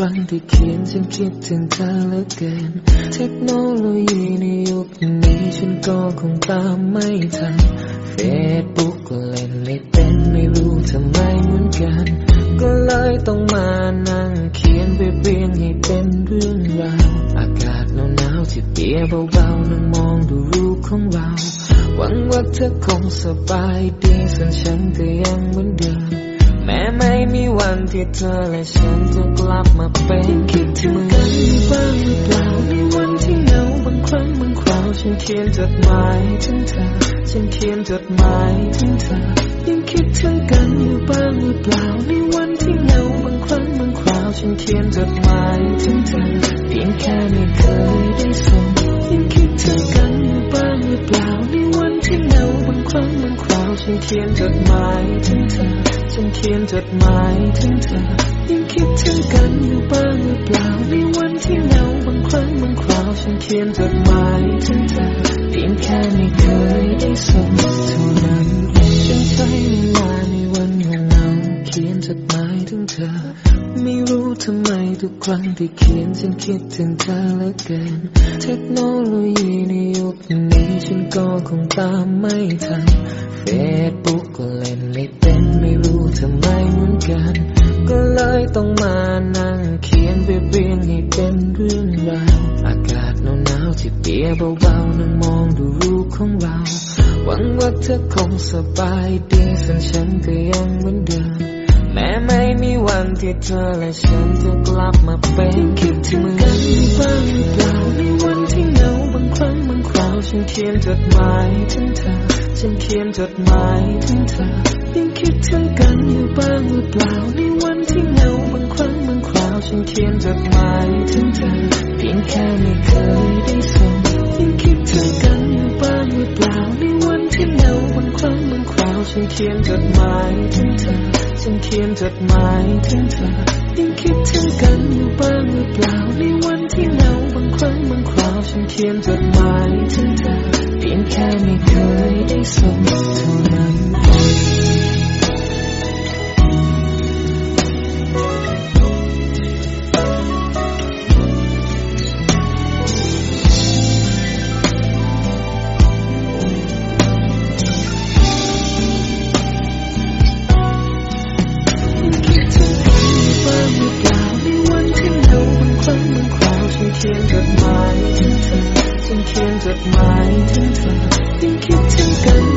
รั้งที่เขียนฉันคิดถึงเธอเหลือเกินเทคโนโลยีในยุคนี้ฉันก็คงตามไม่ทันเฟซบุ๊กก็เล่นไม่เป็นไม่รู้ทำไมเหมือนกันก็เลยต้องมานั่งเขียนไปเรียงให้เป็นเรื่องราวอากาศหนาวๆที่เปียกเบาๆนั่งมองดูรูปของเราหวังว่าเธอคงสบายดีส่วนฉันก็ยังเหมือนเดิมแม้ไม่มีวันที่เธอและฉันจะกลับมาเป็นคิดถึงกันบ้างหรือเปล่าในวันที่เหงาบางครั้งบางคราวฉันเขียนจดหมายถึงเธอฉันเขียนจดหมายถึงเธอยังคิดถึงกันอยู่บ้างหรือเปล่าในวันที่เหงาบางครั้งบางคราวฉันเขียนจดหมายถึงเธอเพียงแค่ไม่เคยได้ส่งยังคิดถึงกันอยู่บ้างหรือเปล่าในวันที่เหงาบางครั้งบางคราวฉันเขียนจดหมายถึงเธอฉันเขียนจดหมายถึงเธอยังคิดถึงกันอยู่บ้างหรือเปล่าในวันที่เหงาบางครั้งบางคราวฉันเขียนจดหมายถึงเธอเพียงแค่ไม่เคยได้ส่งเท่านั้นฉันใช้เวลาในวันเหงาเขียนจดหมายถึงเธอไม่รู้ทำไมทุกครั้งที่เขียนฉันคิดถึงเธอเหลือเกินเทคโนโลยีในยุคนี้ฉันก็คงตามไม่ทันเฟซบุ๊กก็เล่นไม่เป็นไม่รู้ทำไมเหมือนกันก็เลยต้องมานั่งเขียนไปเรียงให้เป็นเรื่องราวอากาศหนาวๆที่เปียกเบาๆนั่งมองดูรูปของเราหวังว่าเธอคงสบายดีส่วนฉันก็ยังเหมือนเดิมแม้ไม่มีวันที่เธอและฉันจะกลับมาเป็นคิดถึงกันบ้างหรือเปล่าในวันที่เหงาบางครั้งบางคราวฉันเขียนจดหมายถึงเธอฉันเขียนจดหมายถึงเธอยังคิดถึงกันอยู่บ้างหรือเปล่าในวันที่เหงาบางครั้งบางคราวฉันเขียนจดหมายถึงเธอเพียงแค่ไม่เคยได้ส่งยังคิดถึงกันอยู่บ้างหรือเปล่าในวันที่เหงาบางครั้งบางคราวฉันเขียนจดหมายถึงเธอฉันเขียนจดหมายถึงเธอยังคิดถึงกันอยู่บ้างหรือเปล่าในวันที่เหงาบางครั้งบางคราวฉันเขียนจดหมายถึงเธอเพียงแค่ไม่เคยได้ส่งเท่านั้นเขียนจดหมายถึงเธอฉันเขียนจดหมายถึงเธอยังคิดถึงกัน